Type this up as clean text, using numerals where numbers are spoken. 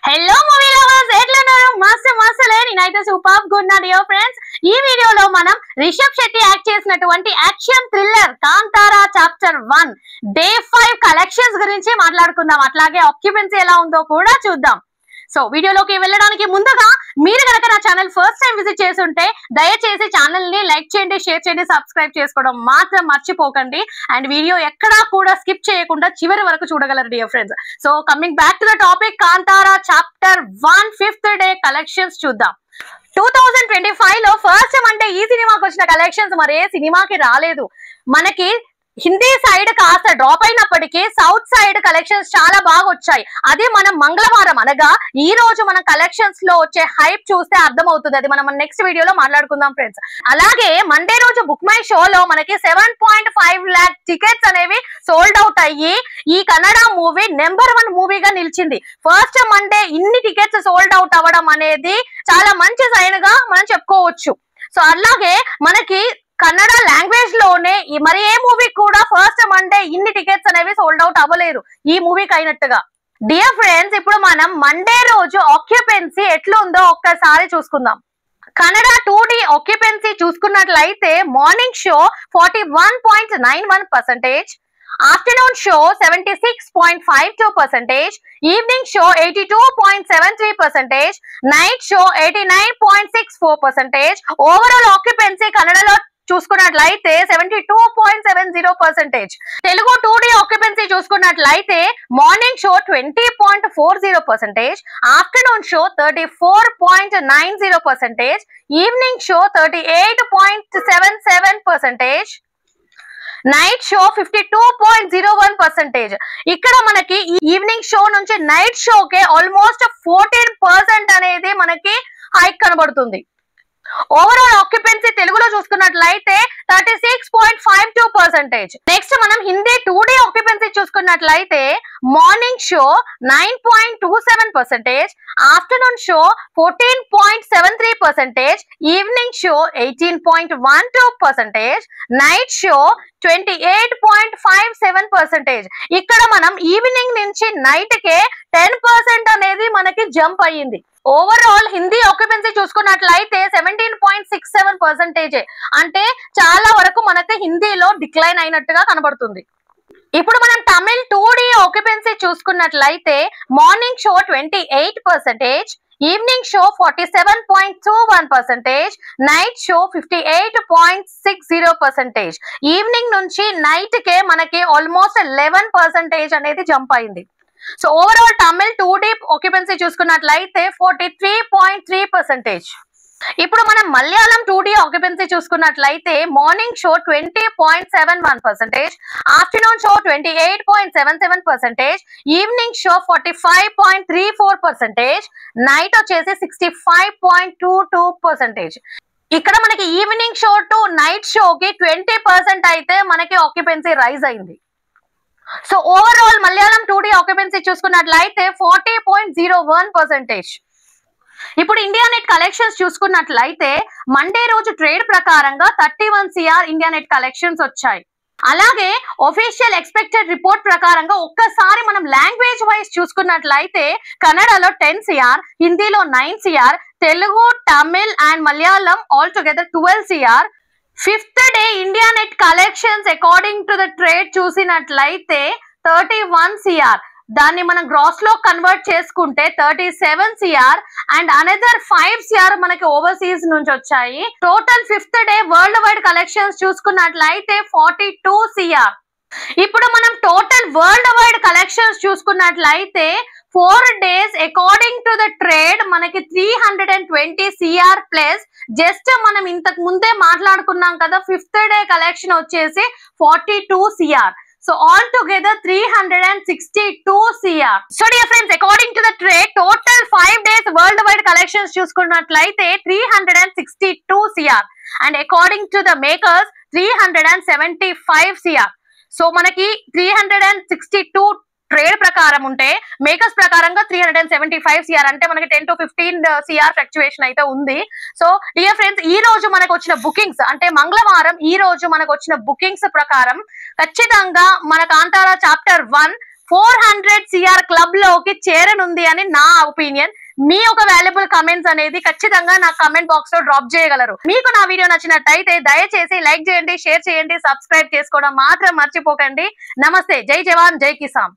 Hello movie lovers, ఎట్లున్నారు? మస్తు మస్తులే. నేనైతే సూపర్ గుడ్ నా డియర్ ఫ్రెండ్స్. ఈ వీడియోలో మనం రిషబ్ శెట్టి యాక్ట్ చేసినటువంటి action thriller Kantara chapter 1 day 5 collections గురించి మాట్లాడుకుందాం. అట్లాగే ఆక్యుపెన్సీ ఎలా ఉందో కూడా చూద్దాం. సో వీడియోలోకి వెళ్ళడానికి ముందుగా మీరు కనుక నా ఛానల్ ఫస్ట్ టైం విజిట్ చేస్తుంటే దయచేసి ఛానల్ ని లైక్ చేయండి, షేర్ చేయండి, సబ్స్క్రైబ్ చేసుకోవడం మాత్రం మర్చిపోకండి. అండ్ వీడియో ఎక్కడా కూడా స్కిప్ చేయకుండా చివరి వరకు చూడగలరు dear friends. So coming back to the topic, Kantara chapter 1 5th day collections చూద్దాం. 2025 లో ఫస్ట్ టైం అంటే ఈ సినిమాకి వచ్చిన కలెక్షన్స్ మరే సినిమాకి రాలేదు. మనకి హిందీ సైడ్ కాస్త డ్రాప్ అయినప్పటికీ సౌత్ సైడ్ కలెక్షన్స్ చాలా బాగా వచ్చాయి. అది మనం మంగళవారం అనగా ఈ రోజు మన కలెక్షన్స్ లో వచ్చే హైప్ చూస్తే అర్థమవుతుంది. అది మనం నెక్స్ట్ వీడియోలో మాట్లాడుకుందాం ఫ్రెండ్స్. అలాగే మండే రోజు బుక్ మై షోలో మనకి 7.5 lakh టికెట్స్ అనేవి సోల్డ్ అవుట్ అయ్యి ఈ కన్నడ మూవీ నెంబర్ 1 మూవీగా నిలిచింది. ఫస్ట్ మండే ఇన్ని టికెట్స్ సోల్డ్ అవుట్ అవ్వడం అనేది చాలా మంచి సైన్ గా మనం చెప్పుకోవచ్చు. సో అలాగే మనకి కన్నడ లాంగ్వేజ్ లోనే మరి ఏ మూవీ కూడా ఫస్ట్ మండే ఇన్ని టికెట్స్ అనేవి సోల్డ్ అవుట్ అవ్వలేదు ఈ మూవీకి అయినట్టుగా. డియర్ ఫ్రెండ్స్, ఇప్పుడు మనం మండే రోజు ఆక్యుపెన్సీ ఎట్లుందో ఒక్కసారి చూసుకుందాం. కన్నడ 2D ఆక్యుపెన్సీ చూసుకున్నట్లయితే morning show 41.91%, afternoon show 76.52%, evening show 82.73%, night show 89.64%. Overall occupancy కన్నడలో చూసుకున్నట్లయితే 72.70%. తెలుగు 2D ఆక్యుపెన్సీ చూసుకున్నట్లయితే morning show 20.40%, afternoon show 34.90%, evening show 38.77%, night show 52.01%. ఇక్కడ మనకి ఈవినింగ్ షో నుంచి నైట్ షోకే ఆల్మోస్ట్ 14% అనేది మనకి హైక్ కనబడుతుంది. ఓవరాల్ ఆక్యుపెన్సీ తెలుగులో చూసుకున్నట్లయితే 36.52%. నెక్స్ట్ మనం హిందీ 2D ఆక్యుపెన్సీ చూసుకున్నట్లయితే morning show 9.27%, afternoon show 14.73%, evening show 18.12%, night show 28.57%. ఇక్కడ మనం ఈవినింగ్ నుంచి నైట్ కే 10% అనేది మనకి జంప్ అయ్యింది. ఓవరాల్ హిందీ ఆక్యుపెన్సీ చూసుకున్నట్లయితే 17.67%. అంటే చాలా వరకు మనకి హిందీలో డిక్లైన్ అయినట్టుగా కనబడుతుంది. ఇప్పుడు మనం తమిళ్ 2D ఆక్యుపెన్సీ చూసుకున్నట్లయితే morning show 28%, evening show 47.21%, night show 58.60%. Evening నుంచి నైట్ కే మనకి ఆల్మోస్ట్ 11% అనేది జంప్ అయింది. So overall Tamil 2D occupancy చూసుకున్నట్లయితే 43.3%. ఇప్పుడు మనం మలయాళం 2D ఆక్యుపెన్సీ చూసుకున్నట్లయితే morning show 20.71%, afternoon show 28.77%, evening show 45.34%, night వచ్చేసి 65.22%. ఇక్కడ మనకి ఈవినింగ్ షో టు నైట్ షోకి 20% అయితే మనకి ఆక్యుపెన్సీ రైజ్ అయింది. So overall Malayalam 2D occupancy చూసుకున్నట్లయితే 40.01%. ఇప్పుడు ఇండియా నెట్ కలెక్షన్స్ చూసుకున్నట్లయితే మండే రోజు ట్రేడ్ ప్రకారంగా 31 CR ఇండియా నెట్ కలెక్షన్స్ వచ్చాయి. అలాగే ఒఫీషియల్ ఎక్స్పెక్టెడ్ రిపోర్ట్ ప్రకారంగా ఒక్కసారి మనం లాంగ్వేజ్ వైజ్ చూసుకున్నట్లయితే కన్నడలో 10 CR, హిందీలో 9 CR, Telugu, Tamil and Malayalam all together 12 CR. 5th day India net collections according to the trade చూసినట్లయితే 31 CR. దాన్ని మనం గ్రాస్ లో కన్వర్ట్ చేసుకుంటే 37 CR అండ్ అనదర్ 5 CR మనకి ఓవర్సీస్ నుంచి వచ్చాయి. Total 5th day world wide collections చూసుకున్నట్లయితే 42 CR. ఇప్పుడు మనం టోటల్ వరల్డ్ వైడ్ కలెక్షన్స్ చూసుకున్నట్లయితే 4 days according to the trade మనకి 320 CR ప్లస్ జస్ట్ మనం ఇంతకు ముందే మాట్లాడుకున్నాం కదా 5th డే కలెక్షన్ వచ్చేసి 42 CR. So all together 362 CR. So dear friends, according to the trade, total 5 days worldwide collections చూసుకున్నట్లయితే 362 CR and according to the makers 375 CR. So మనకి 362 trade ప్రకారం ఉంటే మేకర్స్ ప్రకారంగా 375 CR అంటే మనకి 10 to 15 CR ఫ్లక్చుయేషన్ అయితే ఉంది. సో డియర్ ఫ్రెండ్స్, ఈ రోజు మనకు వచ్చిన బుకింగ్స్ అంటే మంగళవారం ఈ రోజు మనకు వచ్చిన బుకింగ్స్ ప్రకారం ఖచ్చితంగా మన కాంతారా చాప్టర్ 1 400 CR క్లబ్ లోకి చేరనుంది అని నా ఒపీనియన్. మీ ఒక వాల్యుబుల్ కమెంట్స్ అనేది ఖచ్చితంగా నా కమెంట్ బాక్స్ లో డ్రాప్ చేయగలరు. మీకు నా వీడియో నచ్చినట్టయితే దయచేసి లైక్ చేయండి, షేర్ చేయండి, సబ్స్క్రైబ్ చేసుకోవడం మాత్రం మర్చిపోకండి. నమస్తే, జై జవాన్, జై కిసాన్.